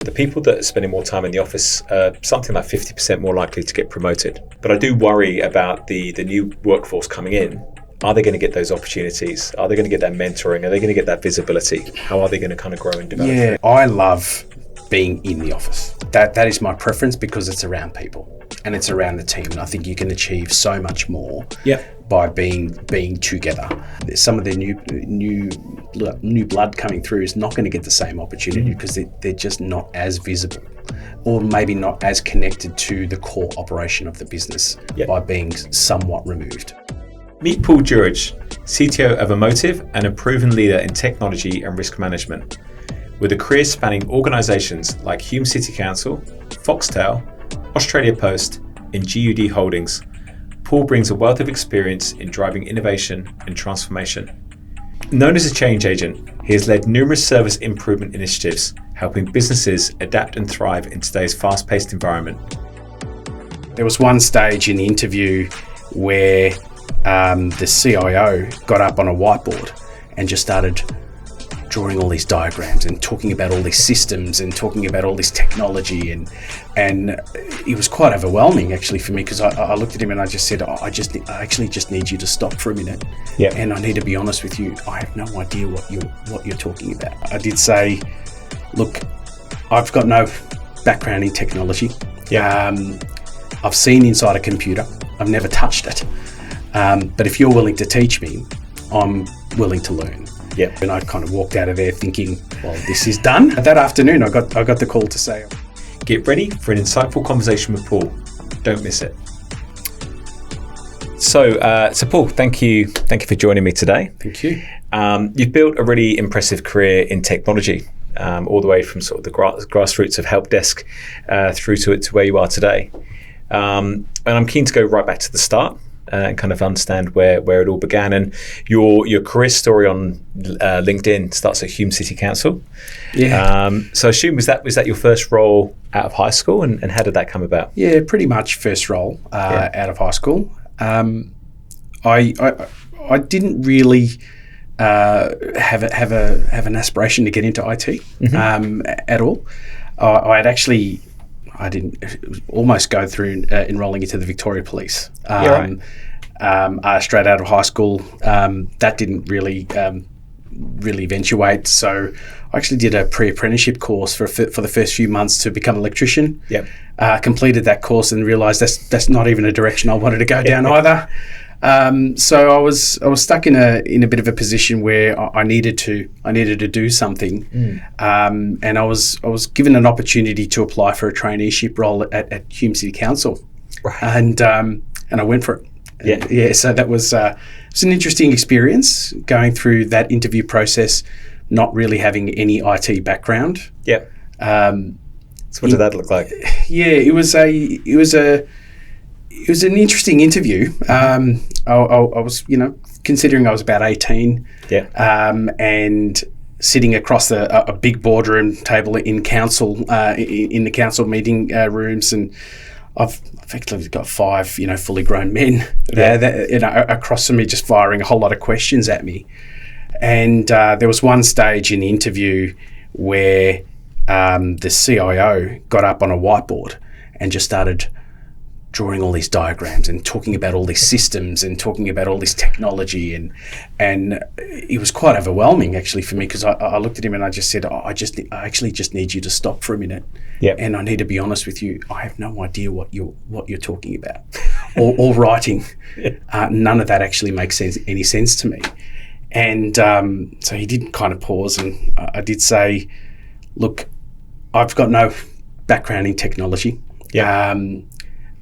The people that are spending more time in the office are something like 50% more likely to get promoted. But I do worry about the new workforce coming in. Are they going to get those opportunities? Are they going to get that mentoring? Are they going to get that visibility? How are they going to kind of grow and develop? Yeah, I love being in the office. That is my preference because it's around people and it's around the team. And I think you can achieve so much more by being together. Some of the new blood coming through is not going to get the same opportunity because they're just not as visible or maybe not as connected to the core operation of the business by being somewhat removed. Meet Paul Jreige, CTO of Amotiv and a proven leader in technology and risk management. With a career spanning organisations like Hume City Council, Foxtel, Australia Post and GUD Holdings, Paul brings a wealth of experience in driving innovation and transformation. Known as a change agent, he has led numerous service improvement initiatives, helping businesses adapt and thrive in today's fast-paced environment. There was one stage in the interview where the CIO got up on a whiteboard and just started drawing all these diagrams and talking about all these systems and talking about all this technology, and it was quite overwhelming actually for me because I looked at him and I just said, I actually just need you to stop for a minute, and I need to be honest with you, I have no idea what you're talking about. I did say, look, I've got no background in technology. I've seen inside a computer, I've never touched it, but if you're willing to teach me, I'm willing to learn. And I kind of walked out of there thinking, well, this is done. That afternoon, I got the call to say, get ready for an insightful conversation with Paul. Don't miss it. So Paul, thank you for joining me today. Thank you. You've built a really impressive career in technology, all the way from sort of the grassroots of help desk through to where you are today. And I'm keen to go right back to the start. And kind of understand where it all began. And your career story on LinkedIn starts at Hume City Council. So I assume was that your first role out of high school, and how did that come about? Yeah, pretty much first role out of high school. I didn't really have an aspiration to get into IT at all. I didn't almost go through enrolling into the Victoria Police. Straight out of high school, that didn't really eventuate. So I actually did a pre-apprenticeship course for the first few months to become an electrician. Completed that course and realised that's not even a direction I wanted to go down either. So I was stuck in a bit of a position where I needed to do something, and I was given an opportunity to apply for a traineeship role at Hume City Council, and I went for it. So that was it's an interesting experience going through that interview process, not really having any IT background. So what did that look like? It was an interesting interview. I was, considering I was about 18, and sitting across a big boardroom table in council, in the council meeting rooms, and I've effectively got 5, fully grown men there, across from me, just firing a whole lot of questions at me. And there was one stage in the interview where the CIO got up on a whiteboard and just started drawing all these diagrams and talking about all these systems and talking about all this technology, and it was quite overwhelming actually for me because I looked at him and I just said, I actually just need you to stop for a minute, and I need to be honest with you, I have no idea what you're talking about or writing. None of that actually makes any sense to me. And so he did kind of pause, and I did say, look, I've got no background in technology.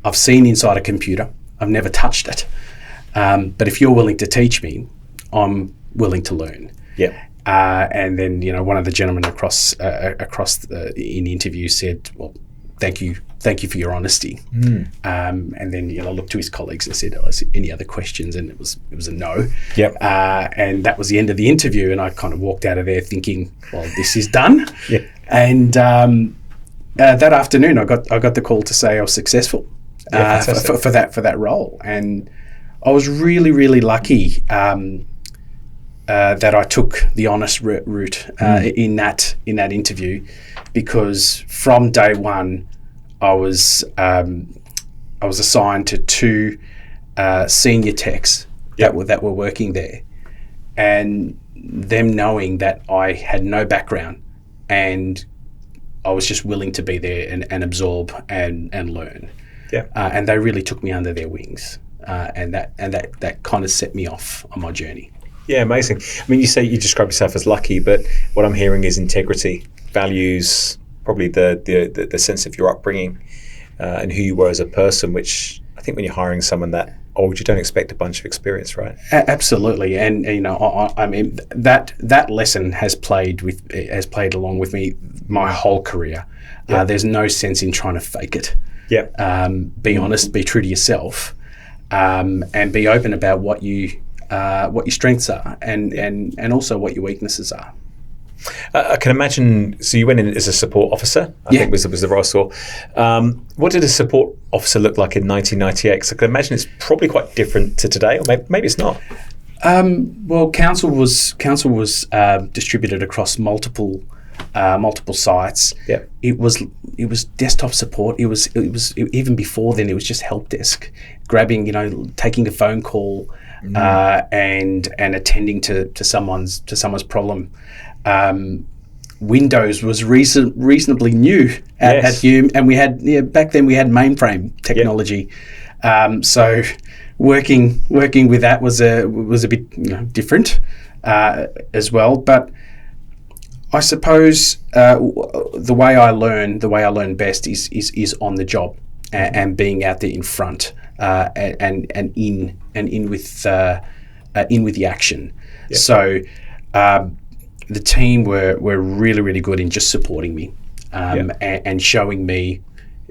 I've seen inside a computer, I've never touched it. But if you're willing to teach me, I'm willing to learn. And then, one of the gentlemen across in the interview said, well, thank you for your honesty. And then, I looked to his colleagues and said, is there any other questions? And it was a no. And that was the end of the interview. And I kind of walked out of there thinking, well, this is done. And that afternoon, I got the call to say I was successful. For that role, and I was really, really lucky that I took the honest route in that interview, because from day one, I was assigned to two senior techs that were working there, and them knowing that I had no background and I was just willing to be there and absorb and learn. And they really took me under their wings, and that kind of set me off on my journey. Yeah, amazing. I mean, you describe yourself as lucky, but what I'm hearing is integrity, values, probably the sense of your upbringing and who you were as a person, which I think when you're hiring someone that old, you don't expect a bunch of experience, right? Absolutely, and I mean that lesson has played along with me my whole career. There's no sense in trying to fake it. Be honest, be true to yourself, and be open about what your strengths are, and also what your weaknesses are. I can imagine. So you went in as a support officer. I think was the role I saw. What did a support officer look like in 1998? So I can imagine it's probably quite different to today, or maybe it's not. Well, council was distributed across multiple sites. It was desktop support. It was even before then. It was just help desk, grabbing, taking a phone call, and attending to someone's problem. Windows was reasonably new at Hume, and we had back then we had mainframe technology. So working with that was a bit different as well. But I suppose the way I learn best is on the job and being out there in front and in with the action. So the team were really, really good in just supporting me and showing me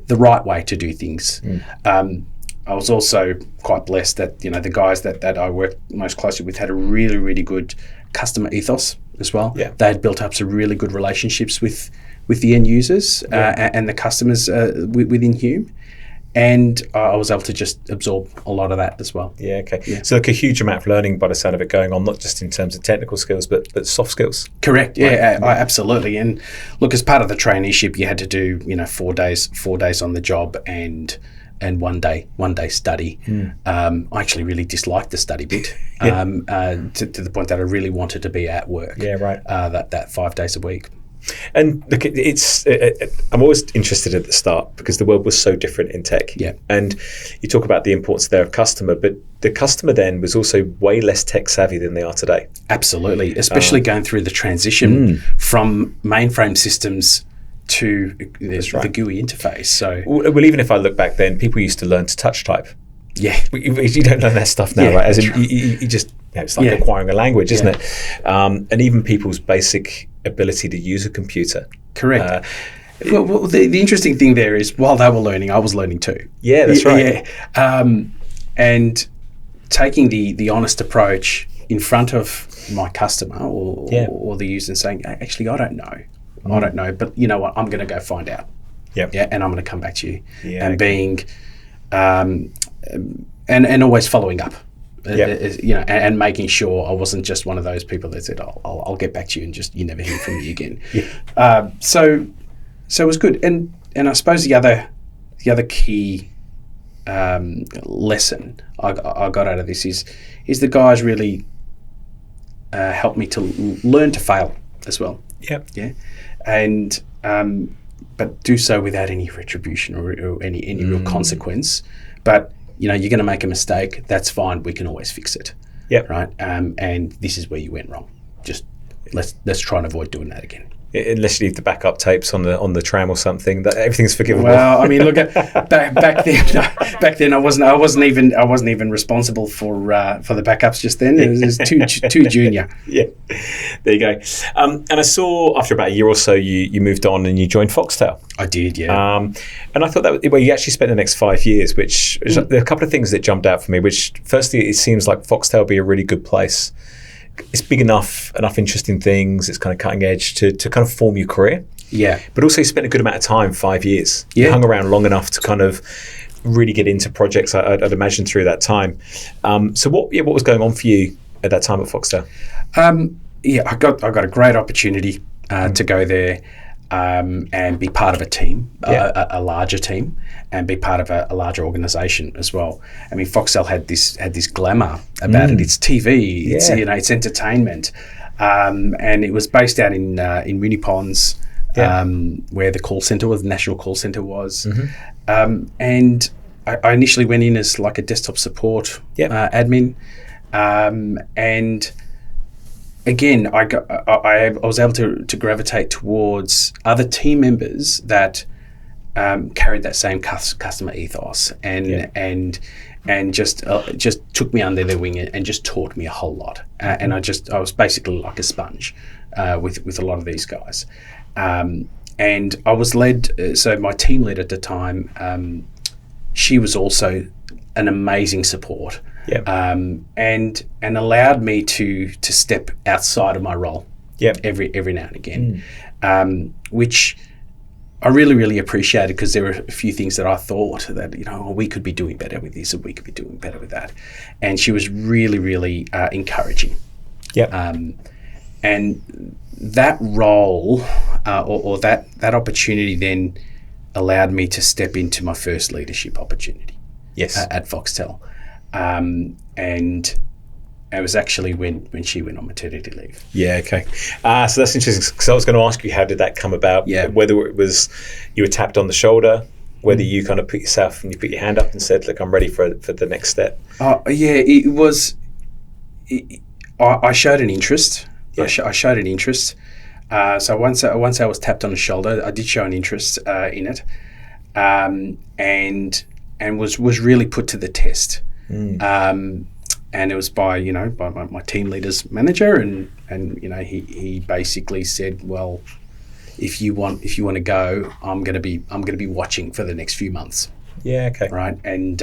the right way to do things. I was also quite blessed that the guys that I worked most closely with had a really, really good customer ethos as well. They had built up some really good relationships with the end users and the customers within Hume. And I was able to just absorb a lot of that as well. So like a huge amount of learning by the sound of it going on, not just in terms of technical skills, but soft skills. Correct. Absolutely. And look, as part of the traineeship, you had to do 4 days on the job and 1 day study. I actually really disliked the study bit to the point that I really wanted to be at work. That 5 days a week. And look, I'm always interested at the start because the world was so different in tech. And you talk about the importance there of customer, but the customer then was also way less tech savvy than they are today. Absolutely, especially going through the transition from mainframe systems to the GUI interface. So, well, even if I look back then, people used to learn to touch type. You don't learn that stuff now, right? As in, you just it's like acquiring a language, isn't it? And even people's basic ability to use a computer. Correct. Well, the interesting thing there is while they were learning, I was learning too. That's right. And taking the honest approach in front of my customer or the user and saying, actually, I don't know, but you know what, I'm going to go find out. And I'm going to come back to you. And being, and always following up. And making sure I wasn't just one of those people that said, I'll get back to you and just you never hear from me again. So it was good. And I suppose the other key lesson I got out of this is the guys really helped me to learn to fail as well. And but do so without any retribution or any real consequence. But you're going to make a mistake. That's fine. We can always fix it. Right. And this is where you went wrong. Just let's try and avoid doing that again. Unless you leave the backup tapes on the tram or something, that everything's forgivable. Well, I mean, look at back then. I wasn't even responsible for the backups just then. It was too junior. There you go. And I saw after about a year or so, you moved on and you joined Foxtel. I did, And I thought that you actually spent the next 5 years, which there are a couple of things that jumped out for me. Which firstly, it seems like Foxtel would be a really good place. It's big enough interesting things. It's kind of cutting edge to kind of form your career. But also you spent a good amount of time, 5 years. You hung around long enough to kind of really get into projects, I'd imagine, through that time. So what was going on for you at that time at Foxtel? I got a great opportunity to go there. and be part of a team, a larger team, and be part of a larger organisation as well. I mean, Foxtel had this glamour about it. It's TV, it's it's entertainment, and it was based out in Moonee Ponds, where the call centre was, the national call centre was, and I initially went in as like a desktop support admin, and again, I was able to gravitate towards other team members that carried that same customer ethos and just took me under their wing and just taught me a whole lot. And I was basically like a sponge with a lot of these guys. And I was led. So my team lead at the time, she was also an amazing support. And allowed me to step outside of my role every now and again, which I really appreciated, because there were a few things that I thought that, we could be doing better with this, and we could be doing better with that. And she was really encouraging. And that role or that opportunity then allowed me to step into my first leadership opportunity at Foxtel. And it was actually when she went on maternity leave. Yeah, okay. So that's interesting, because I was going to ask you, how did that come about? Whether it was you were tapped on the shoulder, whether you kind of put your hand up and said, look, I'm ready for the next step. It was. I showed an interest. I showed an interest. So once I was tapped on the shoulder, I did show an interest in it, and was really put to the test. And it was by my team leader's manager, and he basically said, well, if you want to go, I'm going to be watching for the next few months. Right. And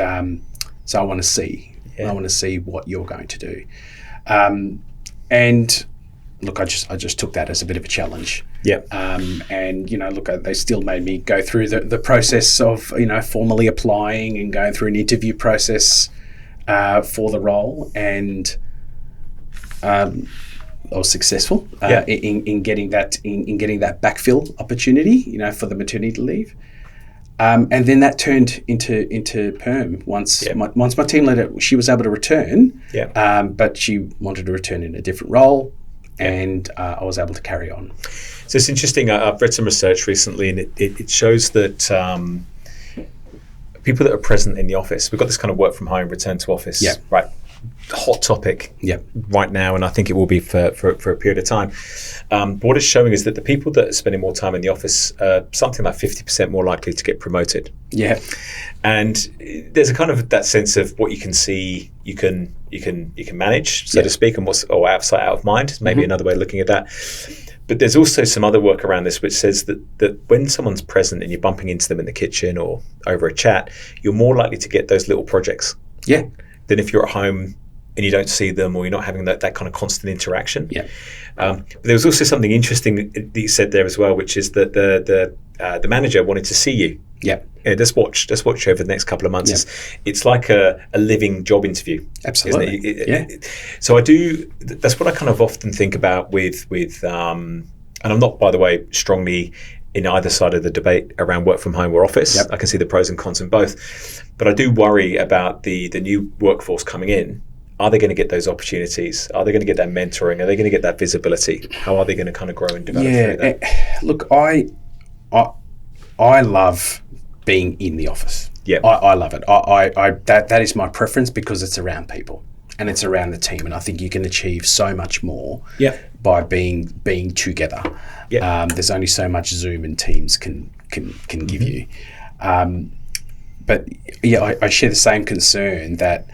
so I want to see what you're going to do. And look, I just took that as a bit of a challenge. And look, they still made me go through the process of formally applying and going through an interview process for the role, and I was successful in getting that backfill opportunity, for the maternity leave, and then that turned into perm once my team leader, she was able to return, but she wanted to return in a different role, and I was able to carry on. So it's interesting. I've read some research recently, and it shows that people that are present in the office, we've got this kind of work from home, return to office, right? Hot topic right now, and I think it will be for a period of time. But what it's showing is that the people that are spending more time in the office are something like 50% more likely to get promoted. And there's a kind of that sense of what you can see, you can manage, so to speak, and what's out of mind is maybe another way of looking at that. But there's also some other work around this which says that when someone's present and you're bumping into them in the kitchen or over a chat, you're more likely to get those little projects than if you're at home and you don't see them, or you're not having that kind of constant interaction. But there was also something interesting that you said there as well, which is that the manager wanted to see you. Just watch over the next couple of months. It's like a living job interview. Absolutely. So that's what I kind of often think about with and I'm not, by the way, strongly in either side of the debate around work from home or office. I can see the pros and cons in both, but I do worry about the new workforce coming in. Are they going to get those opportunities? Are they going to get that mentoring? Are they going to get that visibility? How are they going to kind of grow and develop through that? Look, I love being in the office. I love it. That is my preference, because it's around people and it's around the team, and I think you can achieve so much more by being together. There's only so much Zoom and Teams can give you. But I share the same concern that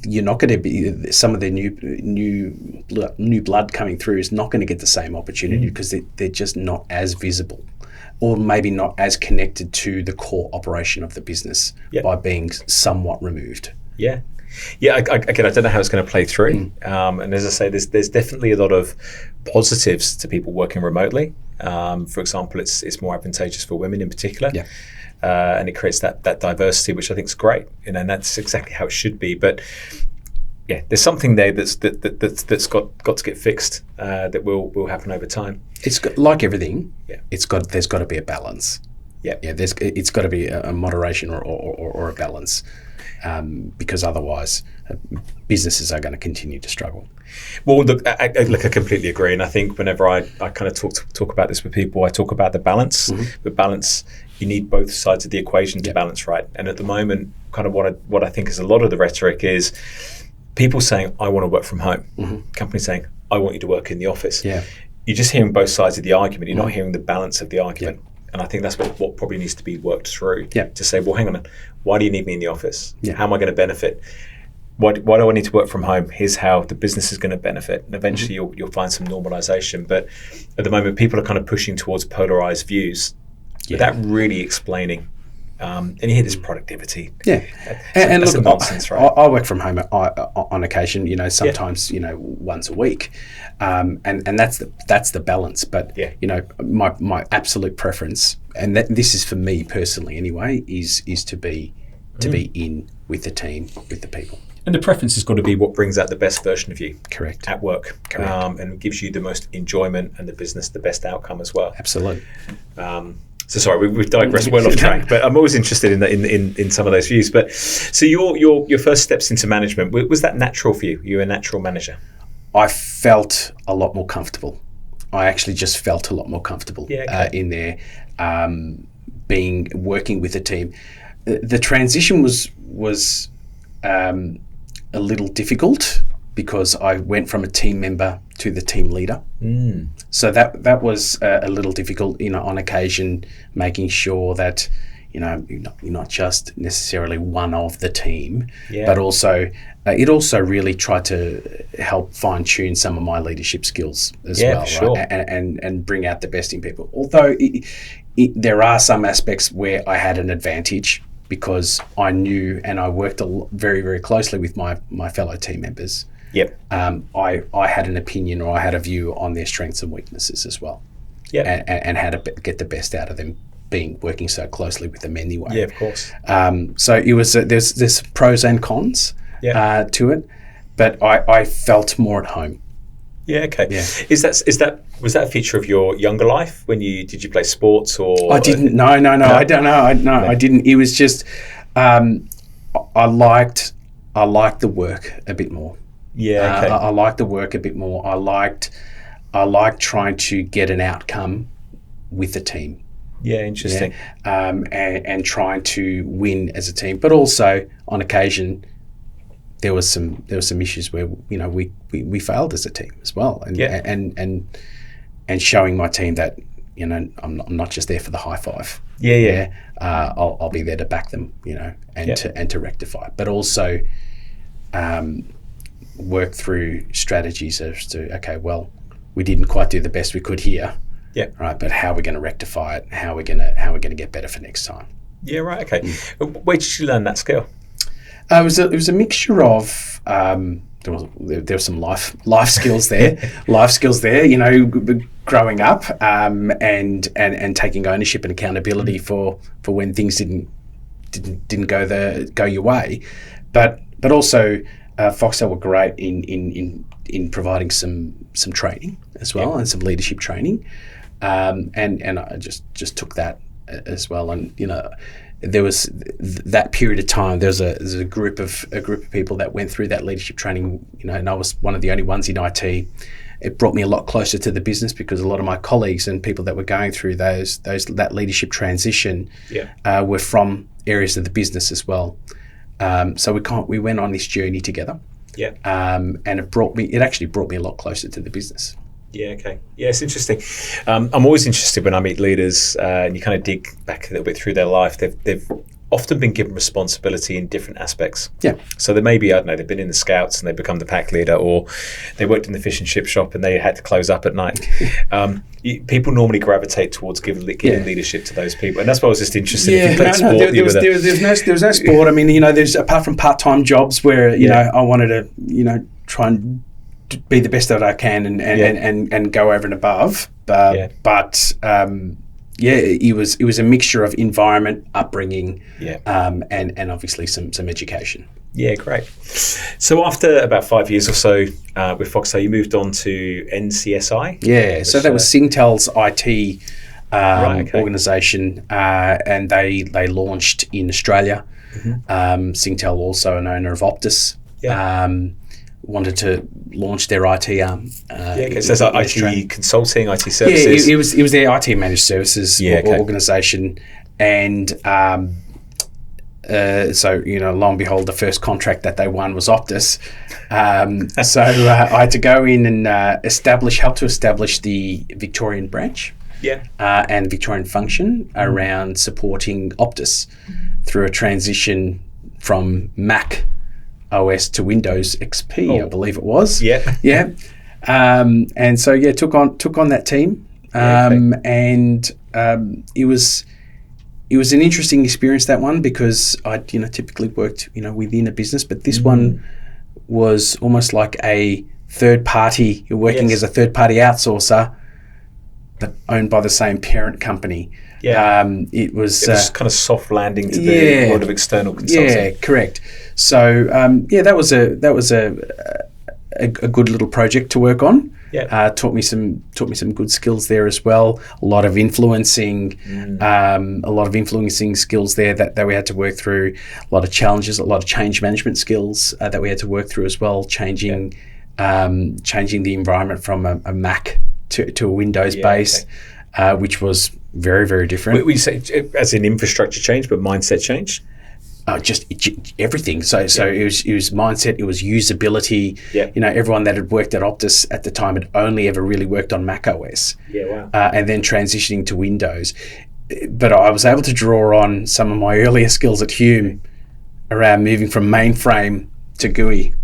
you're not going to be, some of the new blood coming through is not going to get the same opportunity, because they're just not as visible, or maybe not as connected to the core operation of the business by being somewhat removed. I don't know how it's going to play through. And as I say, there's definitely a lot of positives to people working remotely. For example, it's more advantageous for women in particular. And it creates that diversity, which I think is great, and that's exactly how it should be. But there's something there that's got to get fixed that will happen over time. It's like everything. Yeah, there's got to be a balance. It's got to be a moderation or a balance, because otherwise businesses are going to continue to struggle. Well, look, I completely agree, and I think whenever I kind of talk about this with people, I talk about the balance. The balance, you need both sides of the equation to balance, right? And at the moment, kind of what I think is a lot of the rhetoric is people saying, I want to work from home. Companies saying, I want you to work in the office. Yeah. You're just hearing both sides of the argument. You're not hearing the balance of the argument. And I think that's what probably needs to be worked through to say, well, hang on, why do you need me in the office? How am I going to benefit? Why do I need to work from home? Here's how the business is going to benefit. And eventually you'll find some normalization. But at the moment, people are kind of pushing towards polarized views without really explaining. And you hear this productivity. And that's look, nonsense, right? I work from home on occasion, sometimes, once a week. And that's the balance. But, my absolute preference, and this is for me personally anyway, is to be in with the team, with the people. And the preference has got to be what brings out the best version of you. Correct. At work. Correct. And gives you the most enjoyment and the business the best outcome as well. Absolutely. So sorry, we've digressed well off track, but I'm always interested in some of those views. But so your first steps into management, was that natural for you? You were a natural manager? I felt a lot more comfortable. I actually just felt a lot more comfortable in there, working with a team. The transition was a little difficult because I went from a team member to the team leader. So that was a little difficult, on occasion, making sure that, you're not just necessarily one of the team, but also, it also really tried to help fine tune some of my leadership skills as well, sure. Right? And bring out the best in people. Although there are some aspects where I had an advantage because I knew and I worked very, very closely with my fellow team members. I had an opinion or I had a view on their strengths and weaknesses as well. And how to get the best out of them, working so closely with them anyway. Yeah, of course. So it was there's pros and cons to it, but I felt more at home. Yeah. Okay. Yeah. Was that a feature of your younger life when did you play sports or? I didn't. No. I don't know. I didn't. It was just I liked the work a bit more. Yeah. Okay. I liked the work a bit more. I liked trying to get an outcome with the team. Yeah, interesting. And trying to win as a team, but also on occasion there was some issues where we failed as a team as well, and showing my team that I'm not just there for the high five. I'll be there to back them, and to rectify, but also work through strategies as to we didn't quite do the best we could here. Right, but how are we going to rectify it? How are we going to get better for next time? Yeah, right. Okay. Where did you learn that skill? It was a mixture of there were some life skills there, growing up, and taking ownership and accountability for when things didn't go your way, but also Foxtel were great in providing some training as well, and some leadership training, and I just took that as well, and there was that period of time. There was a group of people that went through that leadership training, and I was one of the only ones in IT. It brought me a lot closer to the business because a lot of my colleagues and people that were going through that leadership transition were from areas of the business as well. So we went on this journey together. And it actually brought me a lot closer to the business. Yeah, okay. Yeah, it's interesting. I'm always interested when I meet leaders and you kind of dig back a little bit through their life. They've often been given responsibility in different aspects. Yeah. So they maybe, I don't know, they've been in the Scouts and they become the pack leader, or they worked in the fish and chip shop and they had to close up at night. People normally gravitate towards giving leadership to those people. And that's why I was just interested if you played sport. There was no sport. I mean, there's apart from part-time jobs where, I wanted to, try and be the best that I can and go over and above. But it was a mixture of environment, upbringing, and obviously some education. Yeah, great. So after about 5 years or so with Foxtel, you moved on to NCSI? Yeah, so that was Singtel's IT organisation, and they launched in Australia. Singtel, also an owner of Optus, wanted to launch their IT arm. So it's like IT consulting, IT services? Yeah, it was their IT managed services organisation. And so, lo and behold, the first contract that they won was Optus. So I had to go in and help to establish the Victorian branch and Victorian function around supporting Optus through a transition from Mac OS to Windows XP, I believe it was. Yeah. And so took on that team, and it was an interesting experience, that one, because I typically worked within a business, but this one was almost like a third party. You're working as a third party outsourcer, but owned by the same parent company. It was kind of soft landing to the world of external consulting. Yeah, correct. So that was a good little project to work on. Taught me some good skills there as well. A lot of influencing skills there that we had to work through. A lot of challenges, a lot of change management skills that we had to work through as well. Changing the environment from a Mac to a Windows base, which was very, very different. We say as in infrastructure change, but mindset change. Just everything. So it was mindset. It was usability. Everyone that had worked at Optus at the time had only ever really worked on Mac OS. And then transitioning to Windows. But I was able to draw on some of my earlier skills at Hume around moving from mainframe to GUI.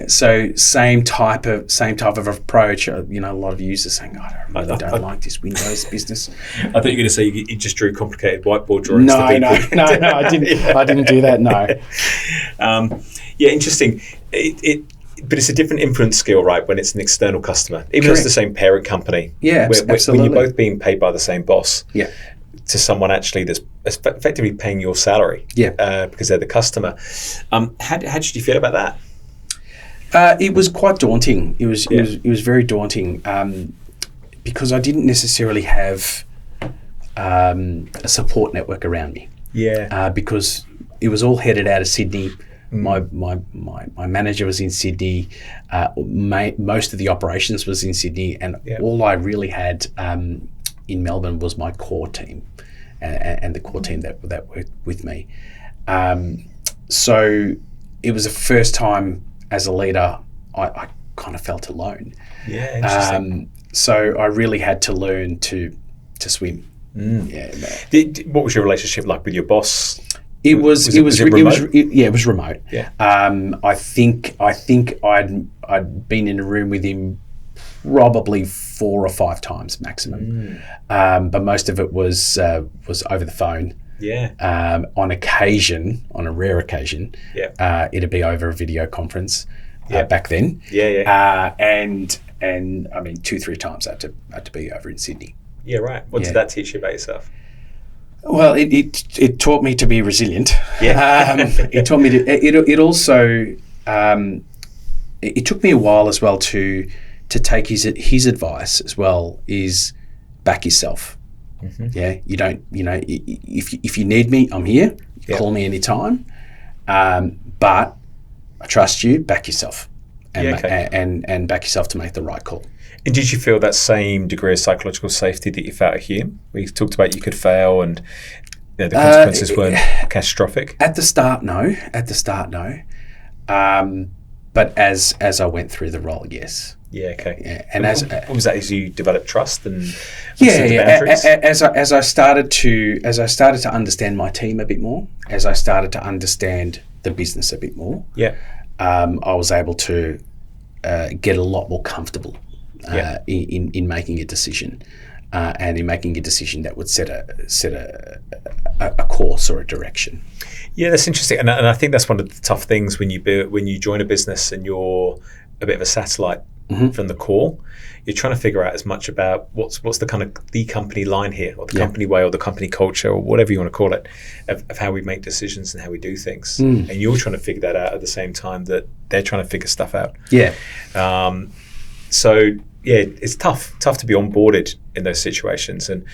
So same type of approach. A lot of users saying, I really don't like this Windows business. I thought you were going to say you just drew complicated whiteboard drawings. No, I didn't. I didn't do that. No. Interesting. But it's a different influence skill, right? When it's an external customer, even though it's the same parent company. Absolutely. When you're both being paid by the same boss. To someone actually that's effectively paying your salary, because they're the customer. How did you feel about that? It was quite daunting. It was very daunting, because I didn't necessarily have a support network around me. Because it was all headed out of Sydney. My manager was in Sydney. Most of the operations was in Sydney, and all I really had in Melbourne was my core team and the core team that worked with me. So it was the first time as a leader I kind of felt alone. Interesting. So I really had to learn to swim. What was your relationship like with your boss? It was remote. It was remote. I think I'd been in a room with him probably 4 or 5 times maximum, but most of it was over the phone. On a rare occasion, it'd be over a video conference. Back then. And I mean 2-3 times I had to be over in Sydney. What did that teach you about yourself? Well, it taught me to be resilient. It taught me to. It also it took me a while as well to take his advice as well. Is back yourself. You don't. If you need me, I'm here. Call me anytime. But I trust you. Back yourself, and back yourself to make the right call. And did you feel that same degree of psychological safety that you felt at Hume? We talked about you could fail and the consequences weren't catastrophic. At the start, no. But as I went through the role, yes. And what was that as you developed trust and boundaries? As I started to understand my team a bit more, as I started to understand the business a bit more, I was able to get a lot more comfortable in making a decision, and in making a decision that would set a course or a direction. That's interesting, and I think that's one of the tough things when you join a business and you're a bit of a satellite from the core. You're trying to figure out as much about what's the kind of the company line here, or the company way, or the company culture, or whatever you want to call it, of how we make decisions and how we do things. And you're trying to figure that out at the same time that they're trying to figure stuff out. Yeah. So it's tough to be onboarded in those situations, and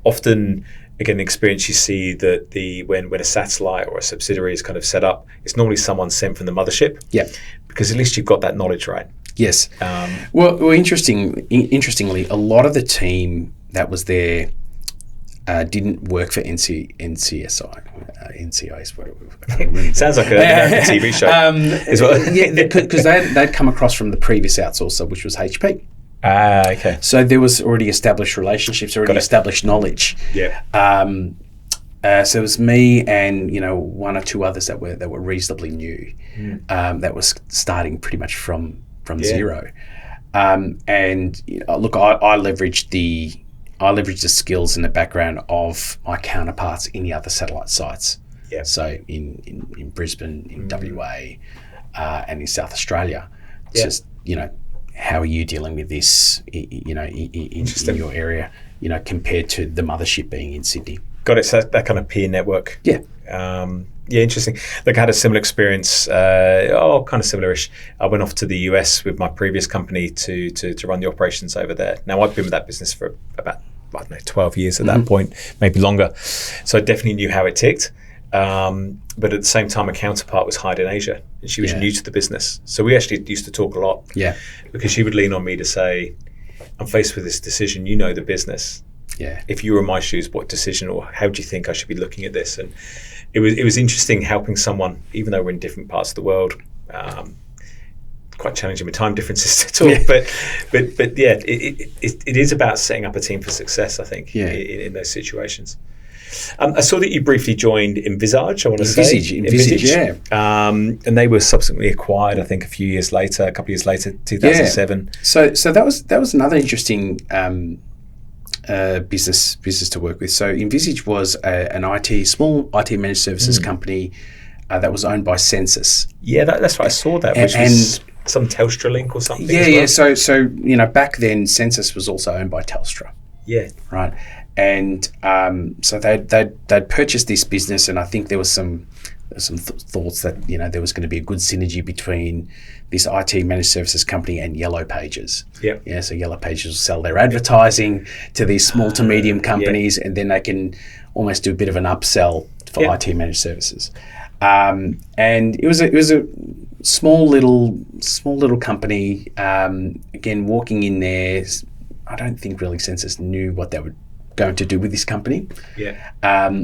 often, again, experience you see that when a satellite or a subsidiary is kind of set up, it's normally someone sent from the mothership. Yeah. Because at least you've got that knowledge, right? Yes. Well, interestingly, a lot of the team that was there didn't work for NCSI. NCI is what it sounds like an American TV show. As well. Because they'd come across from the previous outsourcer, which was HP. Okay. So there was already established relationships, already established knowledge. Yeah. So it was me and one or two others that were reasonably new, that was starting pretty much from zero. And look, I leveraged the skills and the background of my counterparts in the other satellite sites. Yeah. So in Brisbane, in WA, and in South Australia. It's just how are you dealing with this in your area, compared to the mothership being in Sydney. Got it. So that kind of peer network. Yeah. Interesting. Look, I had a similar experience, kind of similar-ish. I went off to the US with my previous company to run the operations over there. Now, I've been with that business for about, 12 years at that point, maybe longer. So I definitely knew how it ticked. But at the same time, a counterpart was hired in Asia, and she was new to the business. So we actually used to talk a lot. Yeah. Because she would lean on me to say, I'm faced with this decision, the business. Yeah. If you were in my shoes, what decision, or how do you think I should be looking at this? And it was interesting helping someone, even though we're in different parts of the world. Quite challenging with time differences to talk, but it is about setting up a team for success, I think, in those situations. I saw that you briefly joined Envisage, I want to say. Envisage, yeah. And they were subsequently acquired, I think, a couple of years later, 2007. So that was another interesting business to work with. So Envisage was an small IT managed services company that was owned by Census. Yeah, that's right. I saw that, which was some Telstra link or something. Yeah. So back then Census was also owned by Telstra. Yeah. Right. And so they'd purchased this business, and I think there was some thoughts that there was going to be a good synergy between this IT managed services company and Yellow Pages. Yeah. Yeah. So Yellow Pages will sell their advertising to these small to medium companies, and then they can almost do a bit of an upsell for IT managed services. And it was a small little company. Again, walking in there, I don't think really Census knew what they were going to do with this company. Yeah.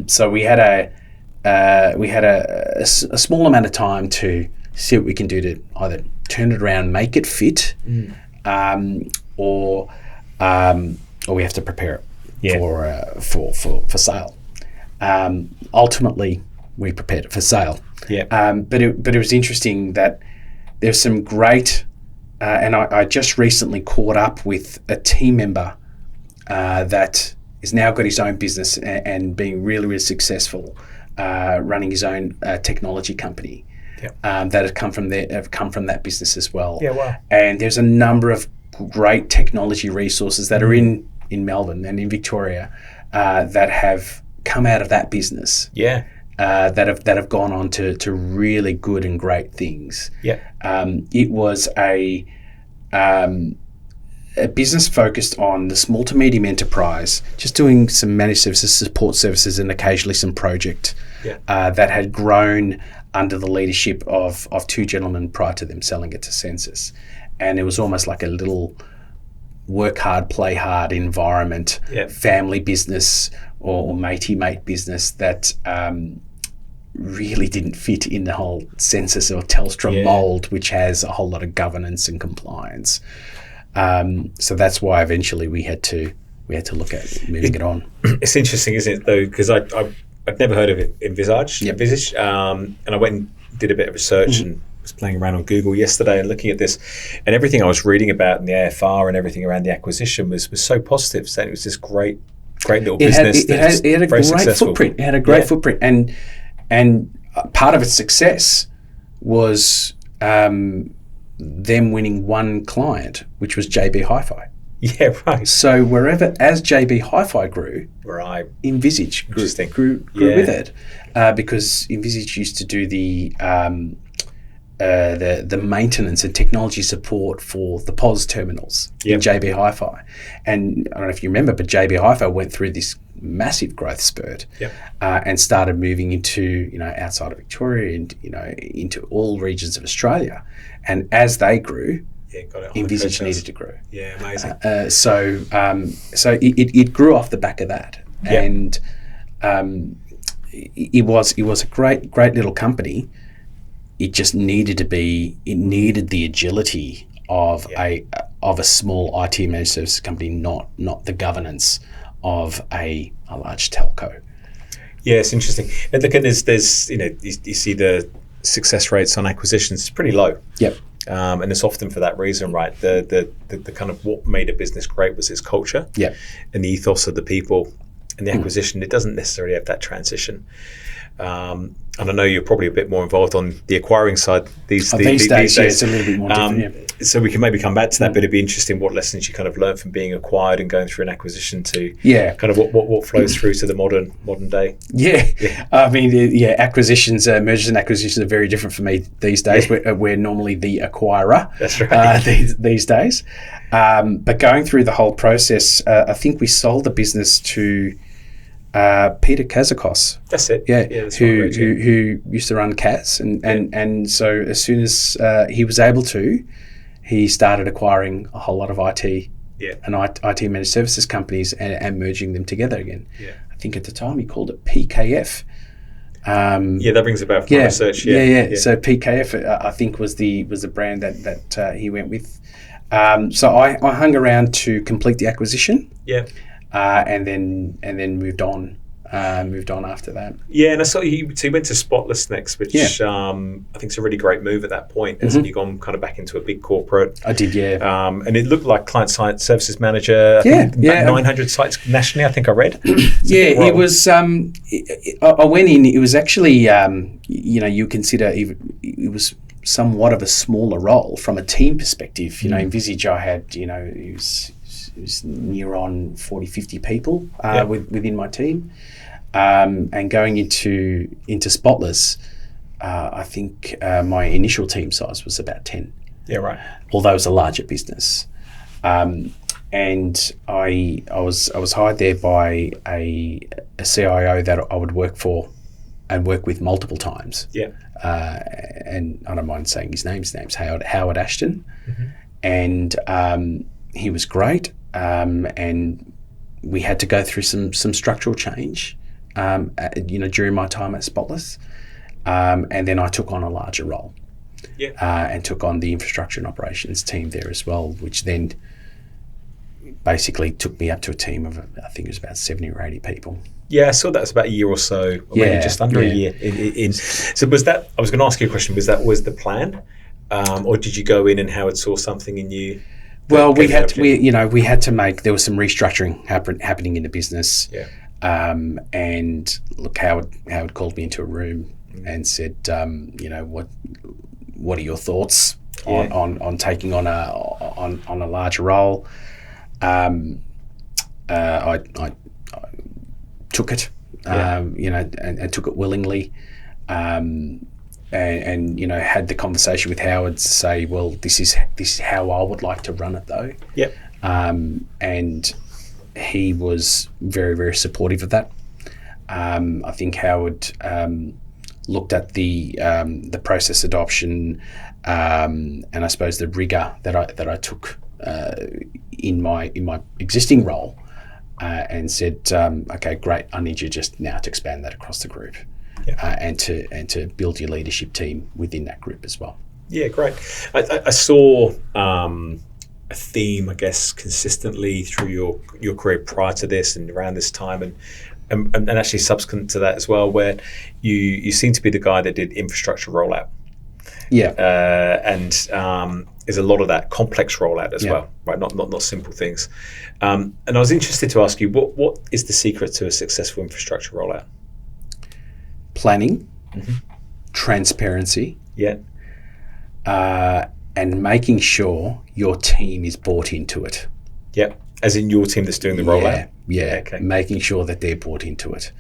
So we had a small amount of time to see what we can do to either turn it around, make it fit, or we have to prepare it for sale. Ultimately, we prepared it for sale. Yeah. But it was interesting that there's some great, and I just recently caught up with a team member that has now got his own business and being really, really successful, running his own technology company. Yeah. That have come from that business as well. Yeah, wow. And there's a number of great technology resources that are in Melbourne and in Victoria that have come out of that business. Yeah. That have gone on to really good and great things. Yeah. It was a business focused on the small to medium enterprise, just doing some managed services, support services, and occasionally some project. Yeah. That had grown under the leadership of two gentlemen prior to them selling it to Census. And it was almost like a little work hard, play hard environment, family business or matey mate business that really didn't fit in the whole Census or Telstra mold, which has a whole lot of governance and compliance. So that's why eventually we had to look at moving it on. It's interesting, isn't it, though, because I'd never heard of it, Envisage. And I went and did a bit of research and was playing around on Google yesterday and looking at this, and everything I was reading about in the AFR and everything around the acquisition was so positive, saying it was this great little business. It had a great footprint. It had a great footprint, and part of its success was them winning one client, which was JB Hi-Fi. Yeah, right. So as JB Hi-Fi grew, right, Envisage grew with it, because Envisage used to do the maintenance and technology support for the POS terminals in JB Hi-Fi. And I don't know if you remember, but JB Hi-Fi went through this massive growth spurt and started moving into, outside of Victoria and, into all regions of Australia. And as they grew, Envisage needed to grow. Yeah, amazing. So it grew off the back of that. And it was a great little company. It just needed the agility of a small IT managed services company, not the governance of a large telco. Yeah, it's interesting. And look, there's you see the success rates on acquisitions is pretty low. Yep. And it's often for that reason, right? The kind of what made a business great was its culture, and the ethos of the people, and the acquisition. It doesn't necessarily have that transition. And I know you're probably a bit more involved on the acquiring side these days. Yeah, it's a little bit more different. So we can maybe come back to that, but it'd be interesting what lessons you kind of learned from being acquired and going through an acquisition to kind of what flows through to the modern day. Yeah. I mean, acquisitions, mergers and acquisitions are very different for me these days. We're normally the acquirer. That's right. These days. But going through the whole process, I think we sold the business to Peter Kazakos. That's it. Yeah, who used to run Kaz, and so as soon as he was able to, he started acquiring a whole lot of IT and IT managed services companies and merging them together again. Yeah. I think at the time he called it PKF. That rings about from research. Yeah. So PKF, I think, was the brand that he went with. So I hung around to complete the acquisition. Yeah. And then moved on after that. Yeah, and I saw you went to Spotless next, which I think is a really great move at that point. And then you've gone kind of back into a big corporate. I did, yeah. And it looked like client site services manager. I think 900 sites nationally, I think I read. It was. I went in. It was actually, you consider it was somewhat of a smaller role from a team perspective. Envisage, I had, it was near on 40, 50 people within my team. And going into Spotless, I think my initial team size was about 10. Yeah, right. Although it was a larger business. And I was hired there by a CIO that I would work for and work with multiple times. Yeah. And I don't mind saying his name. His name's Howard Ashton. Mm-hmm. And he was great. And we had to go through some structural change, during my time at Spotless. And then I took on a larger role. Yeah. And took on the infrastructure and operations team there as well, which then basically took me up to a team of, I think it was about 70 or 80 people. Yeah, I saw that was about a year or so, or maybe just under a year. So was that, I was going to ask you a question, was the plan? Or did you go in and Howard saw something in you? Well, we had to make, there was some restructuring happening in the business. Yeah. And look, Howard called me into a room and said, what are your thoughts on taking on a larger role? I took it, and took it willingly, and had the conversation with Howard to say, well, this is how I would like to run it, though. Yep. And he was very, very supportive of that. I think Howard looked at the process adoption, and I suppose the rigor that I took in my existing role, and said, okay, great, I need you just now to expand that across the group, and to build your leadership team within that group as well. Yeah, great. I saw a theme, I guess, consistently through your career prior to this and around this time, and actually subsequent to that as well, where you seem to be the guy that did infrastructure rollout. Yeah. And there's a lot of that complex rollout as well, right? Not simple things. And I was interested to ask you, what is the secret to a successful infrastructure rollout? Planning, transparency, and making sure your team is bought into it. Yeah, as in your team that's doing the rollout? Yeah, okay. Making sure that they're bought into it.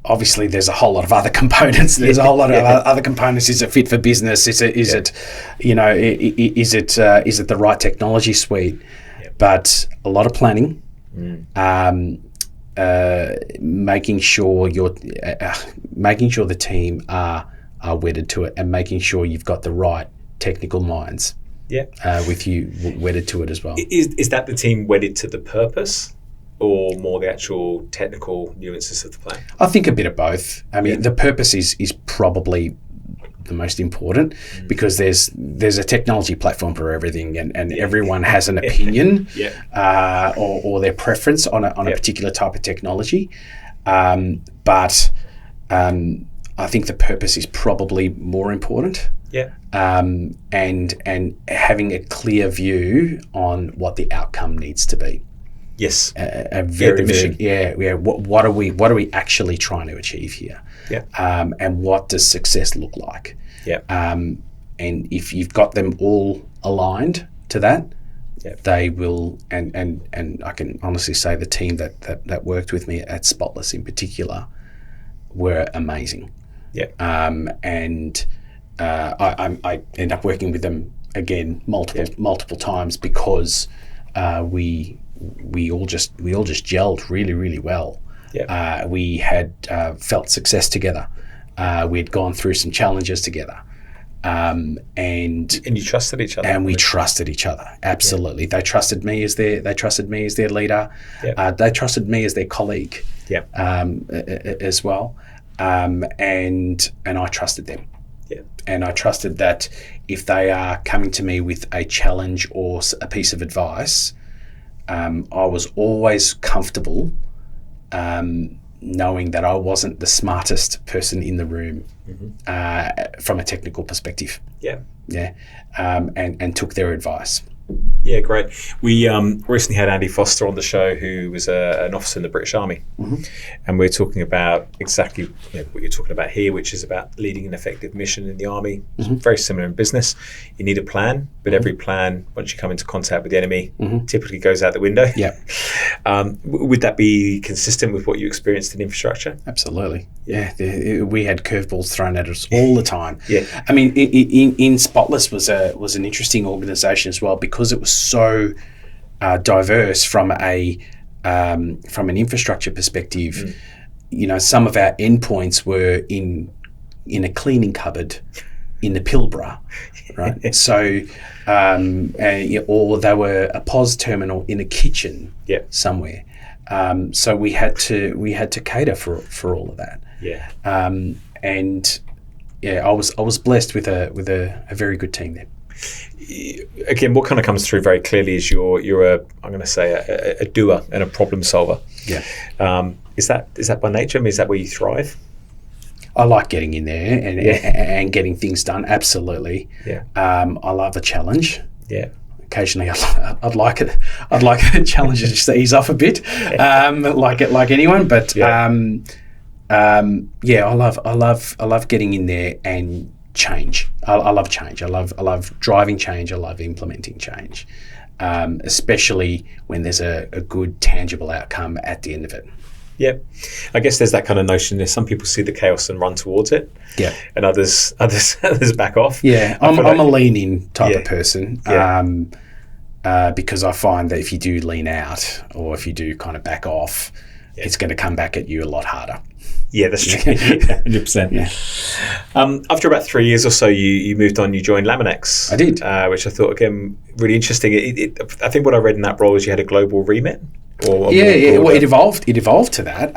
Obviously, there's a whole lot of other components. There's a whole lot of other components. Is it fit for business? Is it is it the right technology suite? Yep. But a lot of planning, making sure the team are wedded to it, and making sure you've got the right technical minds. With you wedded to it as well. Is that the team wedded to the purpose, or more the actual technical nuances of the plan? I think a bit of both. I mean, the purpose is probably the most important, because there's a technology platform for everything, and everyone has an opinion or their preference on a particular type of technology. But I think the purpose is probably more important. And having a clear view on what the outcome needs to be. Yes. What are we actually trying to achieve here? And what does success look like? And if you've got them all aligned to that, they will. And I can honestly say the team that worked with me at Spotless in particular were amazing. I end up working with them again multiple times, because we all just gelled really, really well. We had felt success together. We'd gone through some challenges together, and you trusted each other. And we trusted each other, absolutely. They trusted me as their leader. They trusted me as their colleague, as well. And I trusted them. And I trusted that if they are coming to me with a challenge or a piece of advice, I was always comfortable knowing that I wasn't the smartest person in the room from a technical perspective. And took their advice. Yeah, great. We recently had Andy Foster on the show, who was an officer in the British Army, and we're talking about exactly what you're talking about here, which is about leading an effective mission in the Army. It's very similar in business. You need a plan, but every plan, once you come into contact with the enemy, typically goes out the window. Would that be consistent with what you experienced in infrastructure? Absolutely. We had curveballs thrown at us all the time. I mean, in Spotless was an interesting organisation as well, because it was so diverse from an infrastructure perspective. Some of our endpoints were in a cleaning cupboard in the Pilbara, right? So, or they were a POS terminal in a kitchen somewhere. So we had to cater for all of that. I was blessed with a very good team there. Again, what kind of comes through very clearly is you're I'm going to say a doer and a problem solver. Is that by nature? I mean, is that where you thrive? I like getting in there and getting things done. Absolutely. I love a challenge. Occasionally, I'd like a challenge to just ease off a bit, like anyone. But I love getting in there and change. I love change. I love driving change. I love implementing change, especially when there's a good tangible outcome at the end of it. I guess there's that kind of notion. There's some people see the chaos and run towards it, and others back off. I'm a lean in type of person, because I find that if you do lean out, or if you do kind of back off, it's going to come back at you a lot harder. That's true. 100%. After about 3 years or so, you moved on. You joined Laminex. I did, which I thought, again, really interesting. I think what I read in that role is you had a global remit. Well, it evolved to that.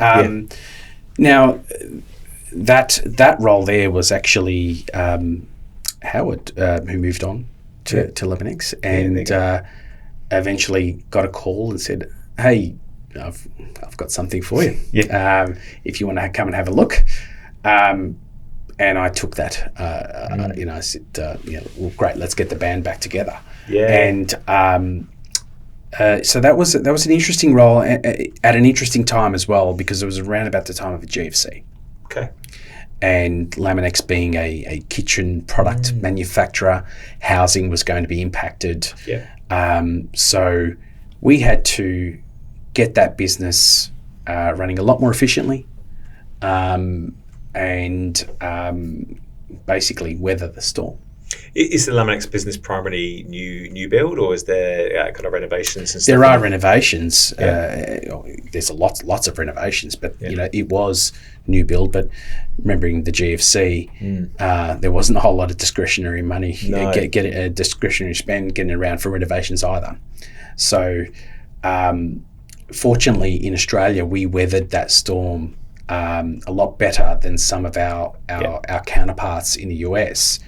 Now, that role there was actually Howard, who moved on to Laminex, and eventually got a call and said, "Hey, I've got something for you. If you want to come and have a look." And I took that. I said, well, great. Let's get the band back together. And so that was an interesting role at an interesting time as well, because it was around about the time of the GFC. and Laminex being a kitchen product manufacturer, housing was going to be impacted. So we had to get that business running a lot more efficiently, and basically weather the storm. Is the Laminex business primarily new build, or is there kind of renovations and stuff? There are renovations. There's lots of renovations, but it was new build. But remembering the GFC, there wasn't a whole lot of discretionary money, get discretionary spend getting around for renovations either. So, fortunately, in Australia, we weathered that storm a lot better than some of our counterparts in the US.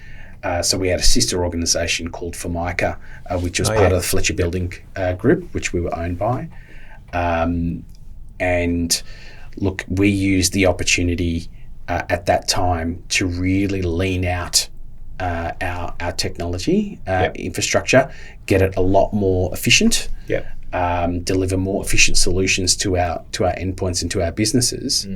So we had a sister organisation called Formica, which was part of the Fletcher Building Group, which we were owned by. And look, we used the opportunity at that time to really lean out our technology infrastructure, get it a lot more efficient, deliver more efficient solutions to our endpoints and to our businesses.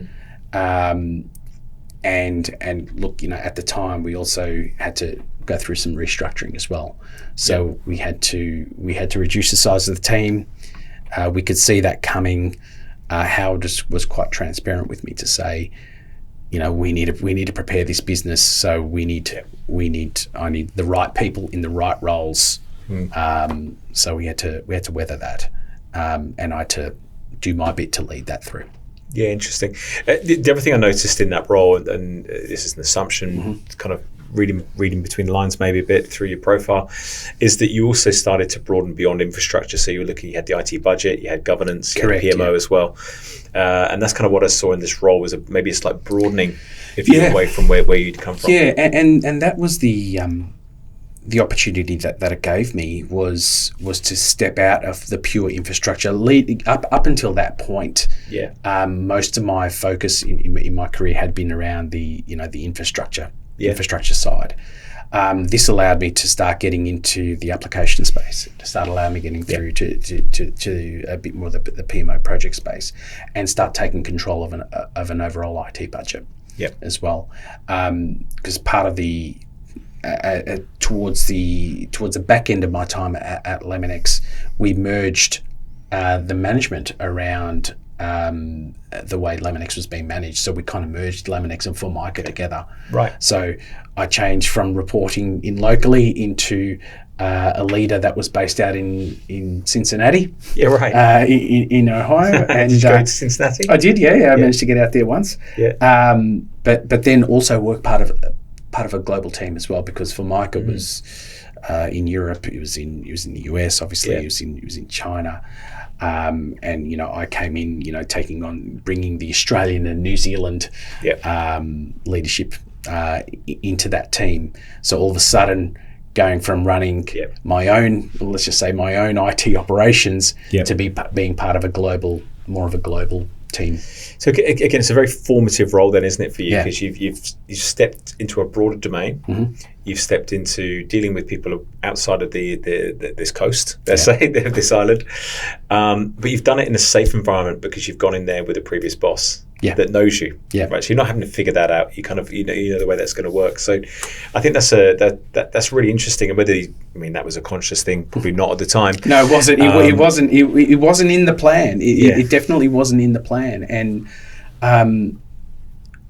And look, at the time we also had to go through some restructuring as well. So we had to reduce the size of the team. We could see that coming. Howard was quite transparent with me to say, we need to prepare this business. So I need the right people in the right roles. So we had to weather that, and I had to do my bit to lead that through. Yeah, interesting. The other thing I noticed in that role, and this is an assumption, kind of reading between the lines maybe a bit through your profile, is that you also started to broaden beyond infrastructure. So you had the IT budget, you had governance, you had PMO as well. And that's kind of what I saw in this role, was maybe a slight broadening, if you away from where you'd come from. Yeah, and that was the opportunity that it gave me was to step out of the pure infrastructure. Leading up until that point, most of my focus in my career had been around the infrastructure side. This allowed me to start getting into the application space, to start allowing me getting through to a bit more of the PMO project space, and start taking control of an overall IT budget as well. Because part of the towards the back end of my time at Laminex, we merged the management around the way Laminex was being managed. So we kind of merged Laminex and Formica together. Right. So I changed from reporting in locally into a leader that was based out in Cincinnati. Yeah, right. In Ohio. And did you go to Cincinnati? I did. I managed to get out there once. Yeah. But then also work part of a global team as well, because Formica was in Europe. It was in the US, obviously. It was in China. And I came in, bringing the Australian and New Zealand leadership into that team. So all of a sudden, going from running my own, let's just say my own IT operations, to being part of more of a global team. So again, it's a very formative role then, isn't it, for you? Because you've stepped into a broader domain. You've stepped into dealing with people outside of this coast, let's say, this island. But you've done it in a safe environment because you've gone in there with a previous boss that knows you. Right. So you're not having to figure that out. You kind of you know the way that's going to work. So I think that's really interesting. And whether that was a conscious thing, probably not at the time. No, it wasn't. It wasn't. It wasn't in the plan. It definitely wasn't in the plan. And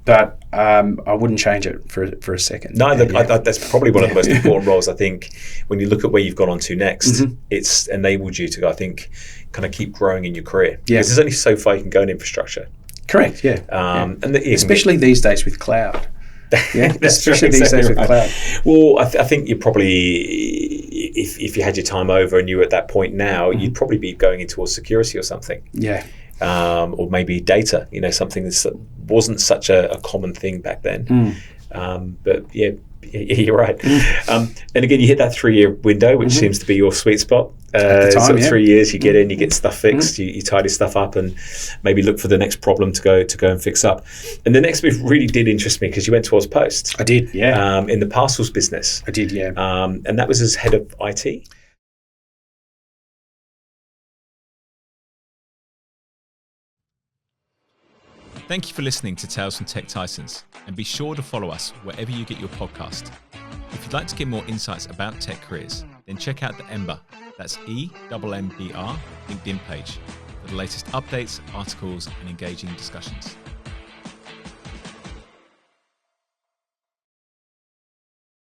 but I wouldn't change it for a second. No, that's probably one of the most important roles. I think when you look at where you've gone on to next, it's enabled you to, I think, kind of keep growing in your career. Because there's only so far you can go in infrastructure. Correct. Yeah. And especially these days with cloud. Yeah, especially these days with cloud. Well, I think you probably, if you had your time over and you were at that point now, you'd probably be going into towards security or something. Yeah. Or maybe data, something that wasn't such a common thing back then. But you're right. And again, you hit that 3-year window, which seems to be your sweet spot. At the time, sort of 3 years, you get in, you get stuff fixed, you tidy stuff up, and maybe look for the next problem to go and fix up. And the next move really did interest me because you went towards Post. I did, yeah. In the parcels business. I did, yeah. And that was as head of IT. Thank you for listening to Tales from Tech Titans, and be sure to follow us wherever you get your podcast. If you'd like to get more insights about tech careers, then check out the Ember, that's EMMBR, LinkedIn page for the latest updates, articles, and engaging discussions.